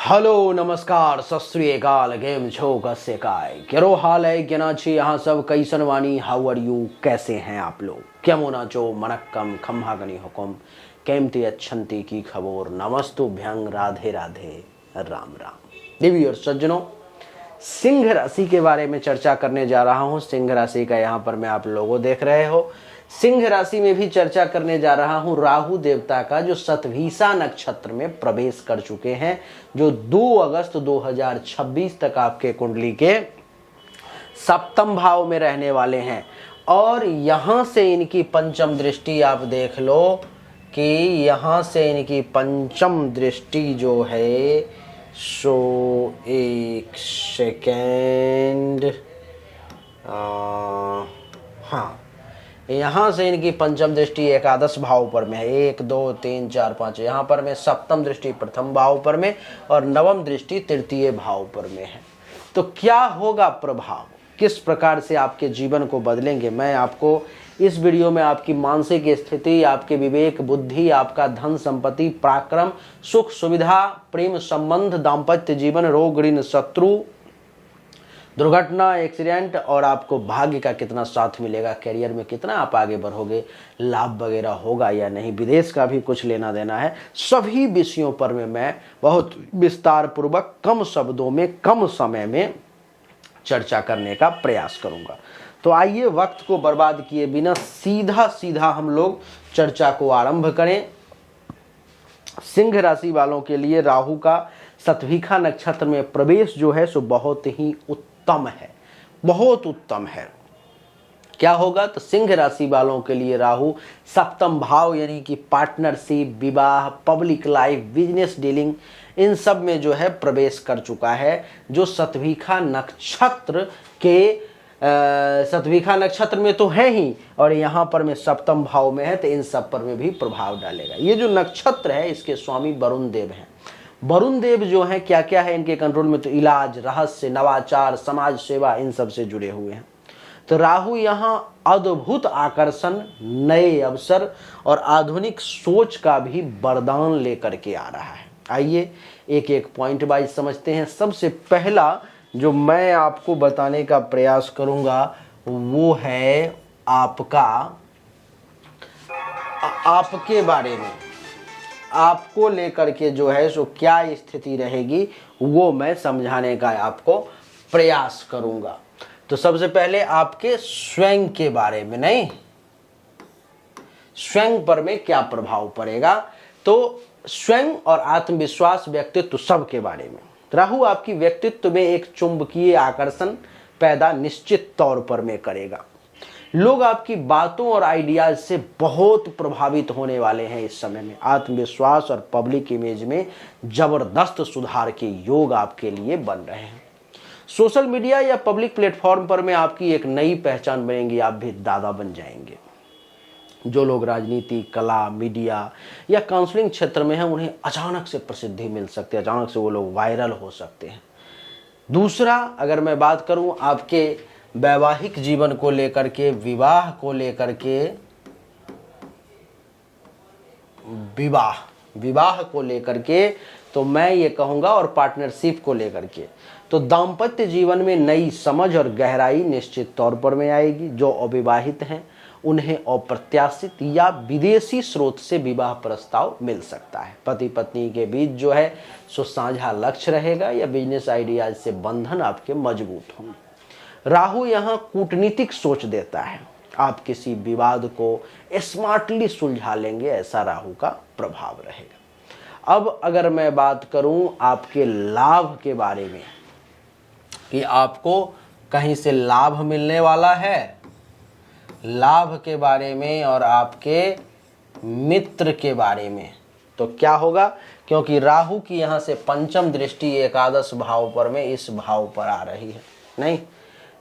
Hello नमस्कार सत श्री अकाल गेम छो कस्य काय केरो हाल है केना छी यहाँ सब कैसन वानी हाउ आर यू कैसे हैं आप लोग क्या मोना चो मनक्कम खम्हागनी हुकुम केमती अच्छंती की खबर नमस्तु भ्यंग राधे राधे राम राम देवी और सज्जनों सिंह राशि के बारे में चर्चा करने जा रहा हूँ। सिंह राशि का यहाँ पर मैं आप लोगों देख रहे हो। सिंह राशि में भी चर्चा करने जा रहा हूं राहु देवता का जो शतभिषा नक्षत्र में प्रवेश कर चुके हैं, जो 2 अगस्त 2026 तक आपके कुंडली के सप्तम भाव में रहने वाले हैं। और यहां से इनकी पंचम दृष्टि आप देख लो कि यहां से इनकी पंचम दृष्टि जो है सो एक सेकेंड हाँ, यहाँ से इनकी पंचम दृष्टि एकादश भाव पर में है। 1 2 3 4 5 यहाँ पर में सप्तम दृष्टि प्रथम भाव पर में और नवम दृष्टि तृतीय भाव पर में है। तो क्या होगा प्रभाव, किस प्रकार से आपके जीवन को बदलेंगे, मैं आपको इस वीडियो में आपकी मानसिक स्थिति, आपके विवेक बुद्धि, आपका धन संपत्ति पराक्रम, सुख सुविधा, प्रेम संबंध, दाम्पत्य जीवन, रोग ऋण शत्रु, दुर्घटना, एक्सीडेंट और आपको भाग्य का कितना साथ मिलेगा, करियर में कितना आप आगे बढ़ोगे, लाभ वगैरह होगा या नहीं, विदेश का भी कुछ लेना देना है, सभी विषयों पर में मैं बहुत विस्तार पूर्वक कम शब्दों में कम समय में चर्चा करने का प्रयास करूंगा। तो आइए वक्त को बर्बाद किए बिना सीधा सीधा हम लोग चर्चा को आरंभ करें। सिंह राशि वालों के लिए राहु का शतभिषा नक्षत्र में प्रवेश जो है सो बहुत ही उत्तम है, बहुत उत्तम है। क्या होगा तो सिंह राशि वालों के लिए राहु सप्तम भाव यानी कि पार्टनरशिप, विवाह, पब्लिक लाइफ, बिजनेस डीलिंग, इन सब में जो है प्रवेश कर चुका है। जो शतभिषा नक्षत्र के शतभिषा नक्षत्र में तो है ही और यहाँ पर में सप्तम भाव में है, तो इन सब पर में भी प्रभाव डालेगा। ये जो नक्षत्र है इसके स्वामी वरुण देव हैं। वरुण देव जो हैं क्या क्या है इनके कंट्रोल में, तो इलाज, रहस्य, नवाचार, समाज सेवा, इन सब से जुड़े हुए हैं। तो राहु यहाँ अद्भुत आकर्षण, नए अवसर और आधुनिक सोच का भी वरदान लेकर के आ रहा है। आइए एक एक पॉइंट वाइज समझते हैं। सबसे पहला जो मैं आपको बताने का प्रयास करूंगा वो है आपके बारे में, आपको लेकर के जो है सो क्या स्थिति रहेगी वो मैं समझाने का आपको प्रयास करूंगा। तो सबसे पहले आपके स्वयं के बारे में, नहीं स्वयं पर में क्या प्रभाव पड़ेगा, तो स्वयं और आत्मविश्वास, व्यक्तित्व सब के बारे में। राहु आपकी व्यक्तित्व में एक चुंबकीय आकर्षण पैदा निश्चित तौर पर में करेगा। लोग आपकी बातों और आइडियाज से बहुत प्रभावित होने वाले हैं। इस समय में आत्मविश्वास और पब्लिक इमेज में जबरदस्त सुधार के योग आपके लिए बन रहे हैं। सोशल मीडिया या पब्लिक प्लेटफॉर्म पर में आपकी एक नई पहचान बनेगी, आप भी दादा बन जाएंगे। जो लोग राजनीति, कला, मीडिया या काउंसलिंग क्षेत्र में हैं उन्हें अचानक से प्रसिद्धि मिल सकती है, अचानक से वो लोग वायरल हो सकते हैं। दूसरा, अगर मैं बात करूं आपके वैवाहिक जीवन को लेकर के, विवाह को लेकर के, विवाह को लेकर के, तो मैं ये कहूँगा, और पार्टनरशिप को लेकर के, तो दाम्पत्य जीवन में नई समझ और गहराई निश्चित तौर पर में आएगी। जो अविवाहित हैं उन्हें अप्रत्याशित या विदेशी स्रोत से विवाह प्रस्ताव मिल सकता है। पति पत्नी के बीच जो है सो साझा लक्ष्य रहेगा या बिजनेस आइडियाज से बंधन आपके मजबूत होंगे। राहु यहाँ कूटनीतिक सोच देता है, आप किसी विवाद को स्मार्टली सुलझा लेंगे, ऐसा राहु का प्रभाव रहेगा। अब अगर मैं बात करूं आपके लाभ के बारे में कि आपको कहीं से लाभ मिलने वाला है, लाभ के बारे में और आपके मित्र के बारे में, तो क्या होगा, क्योंकि राहु की यहाँ से पंचम दृष्टि एकादश भाव पर में इस भाव पर आ रही है, नहीं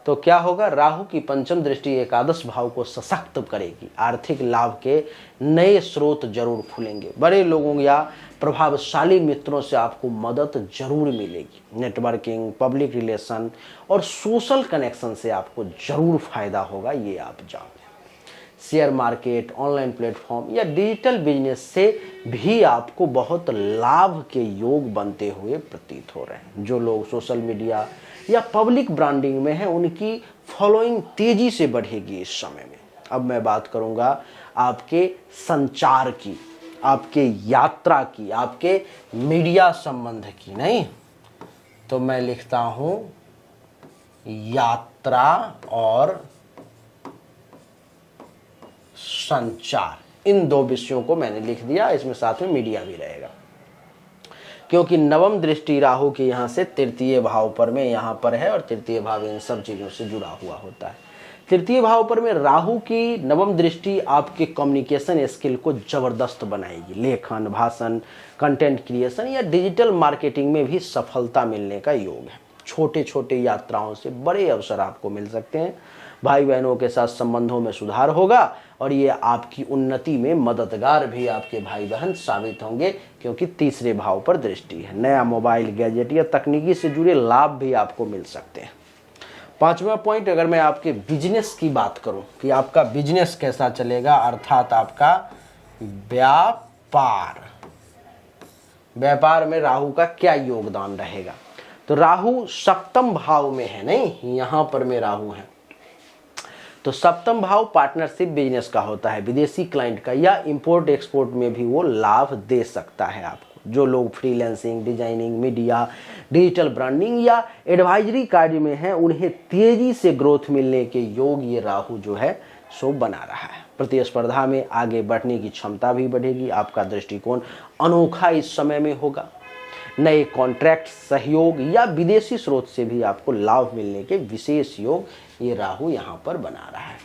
तो क्या होगा, राहु की पंचम दृष्टि एकादश भाव को सशक्त करेगी। आर्थिक लाभ के नए स्रोत जरूर खुलेंगे। बड़े लोगों या प्रभावशाली मित्रों से आपको मदद जरूर मिलेगी। नेटवर्किंग, पब्लिक रिलेशन और सोशल कनेक्शन से आपको जरूर फायदा होगा, ये आप जान लें। शेयर मार्केट, ऑनलाइन प्लेटफॉर्म या डिजिटल बिजनेस से भी आपको बहुत लाभ के योग बनते हुए प्रतीत हो रहे हैं। जो लोग सोशल मीडिया या पब्लिक ब्रांडिंग में हैं उनकी फॉलोइंग तेजी से बढ़ेगी इस समय में। अब मैं बात करूंगा आपके संचार की, आपके यात्रा की, आपके मीडिया संबंध की। नहीं तो मैं लिखता हूं यात्रा और संचार, इन दो विषयों को मैंने लिख दिया, इसमें साथ में मीडिया भी रहेगा, क्योंकि नवम दृष्टि राहु की यहां से तृतीय भाव पर में यहां पर है और तृतीय भाव इन सब चीजों से जुड़ा हुआ होता है। तृतीय भाव पर में राहु की नवम दृष्टि आपके कम्युनिकेशन स्किल को जबरदस्त बनाएगी। लेखन, भाषण, कंटेंट क्रिएशन या डिजिटल मार्केटिंग में भी सफलता मिलने का योग है। छोटे छोटे यात्राओं से बड़े अवसर आपको मिल सकते हैं। भाई बहनों के साथ संबंधों में सुधार होगा और ये आपकी उन्नति में मददगार भी आपके भाई बहन साबित होंगे, क्योंकि तीसरे भाव पर दृष्टि है। नया मोबाइल, गैजेट या तकनीकी से जुड़े लाभ भी आपको मिल सकते हैं। पांचवा पॉइंट, अगर मैं आपके बिजनेस की बात करूं कि आपका बिजनेस कैसा चलेगा, अर्थात आपका व्यापार में राहु का क्या योगदान रहेगा। तो राहु सप्तम भाव में है, नहीं यहां पर में राहु है, तो सप्तम भाव पार्टनरशिप बिजनेस का होता है, विदेशी क्लाइंट का या इंपोर्ट एक्सपोर्ट में भी वो लाभ दे सकता है आपको। जो लोग freelancing, designing, media, digital branding या एडवाइजरी कार्य में हैं उन्हें तेजी से ग्रोथ मिलने के योग ये राहु जो है सो बना रहा है। प्रतिस्पर्धा में आगे बढ़ने की क्षमता भी बढ़ेगी। आपका दृष्टिकोण अनोखा इस समय में होगा। नए कॉन्ट्रैक्ट, सहयोग या विदेशी स्रोत से भी आपको लाभ मिलने के विशेष योग ये राहु यहाँ पर बना रहा है।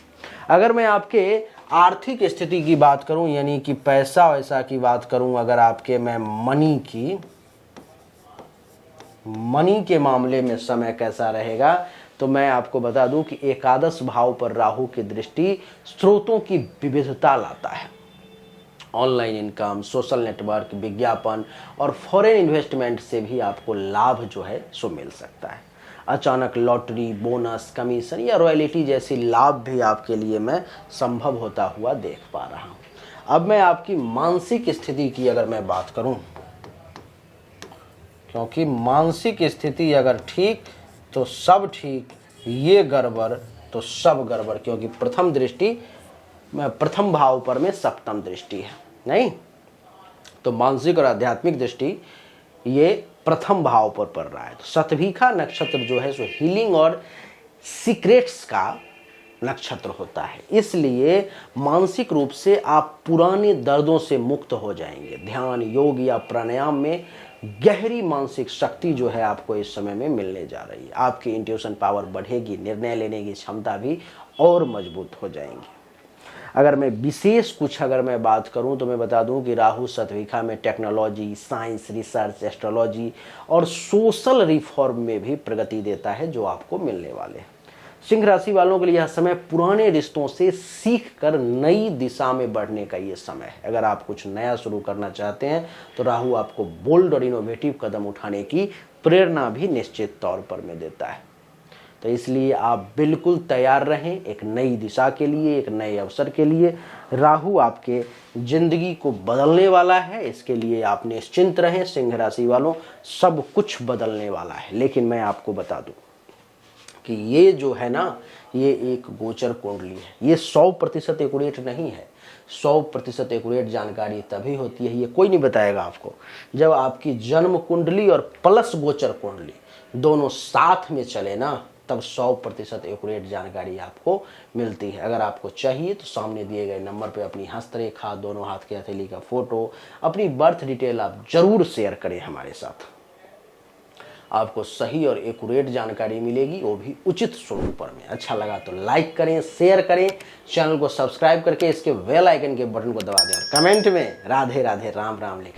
अगर मैं आपके आर्थिक स्थिति की बात करूं, यानी कि पैसा वैसा की बात करूं, अगर आपके मैं मनी के मामले में समय कैसा रहेगा, तो मैं आपको बता दूं कि एकादश भाव पर राहु की दृष्टि स्रोतों की विविधता लाता है। ऑनलाइन इनकम, सोशल नेटवर्क, विज्ञापन और फॉरेन इन्वेस्टमेंट से भी आपको लाभ जो है सो मिल सकता है। अचानक लॉटरी, बोनस, कमीशन या रॉयल्टी जैसी लाभ भी आपके लिए मैं संभव होता हुआ देख पा रहा हूं। अब मैं आपकी मानसिक स्थिति की अगर मैं बात करूं, क्योंकि मानसिक स्थिति अगर ठीक तो सब ठीक, ये गड़बड़ तो सब गड़बड़, क्योंकि प्रथम भाव पर में सप्तम दृष्टि है। नहीं तो मानसिक और आध्यात्मिक दृष्टि ये प्रथम भाव पर पड़ रहा है। तो शतभिखा नक्षत्र जो है सो हीलिंग और सीक्रेट्स का नक्षत्र होता है, इसलिए मानसिक रूप से आप पुराने दर्दों से मुक्त हो जाएंगे। ध्यान, योग या प्राणायाम में गहरी मानसिक शक्ति जो है आपको इस समय में मिलने जा रही है। आपकी इंट्यूशन पावर बढ़ेगी, निर्णय लेने की क्षमता भी और मजबूत हो जाएंगी। अगर मैं विशेष कुछ अगर मैं बात करूं तो मैं बता दूं कि राहु शतभिखा में टेक्नोलॉजी, साइंस, रिसर्च, एस्ट्रोलॉजी और सोशल रिफॉर्म में भी प्रगति देता है, जो आपको मिलने वाले हैं। सिंह राशि वालों के लिए यह समय पुराने रिश्तों से सीख कर नई दिशा में बढ़ने का ये समय है। अगर आप कुछ नया शुरू करना चाहते हैं तो राहु आपको बोल्ड और इनोवेटिव कदम उठाने की प्रेरणा भी निश्चित तौर पर में देता है। तो इसलिए आप बिल्कुल तैयार रहें एक नई दिशा के लिए, एक नए अवसर के लिए। राहु आपके जिंदगी को बदलने वाला है, इसके लिए आप निश्चिंत रहें सिंह राशि वालों, सब कुछ बदलने वाला है। लेकिन मैं आपको बता दूं कि ये जो है ना, ये एक गोचर कुंडली है, ये 100% एक्यूरेट नहीं है। 100% एक्यूरेट जानकारी तभी होती है, ये कोई नहीं बताएगा आपको, जब आपकी जन्म कुंडली और प्लस गोचर कुंडली दोनों साथ में चले ना, तब 100% एक्यूरेट जानकारी आपको मिलती है। अगर आपको चाहिए तो सामने दिए गए नंबर पे अपनी हस्तरेखा, दोनों हाथ की हथेली का फोटो, अपनी बर्थ डिटेल आप जरूर शेयर करें हमारे साथ। आपको सही और एक्यूरेट जानकारी मिलेगी, वो भी उचित स्वरूप पर में। अच्छा लगा तो लाइक करें, शेयर करें, चैनल को सब्सक्राइब करके इसके बेल आइकन के बटन को दबा दें और कमेंट में राधे राधे राम राम लिखें।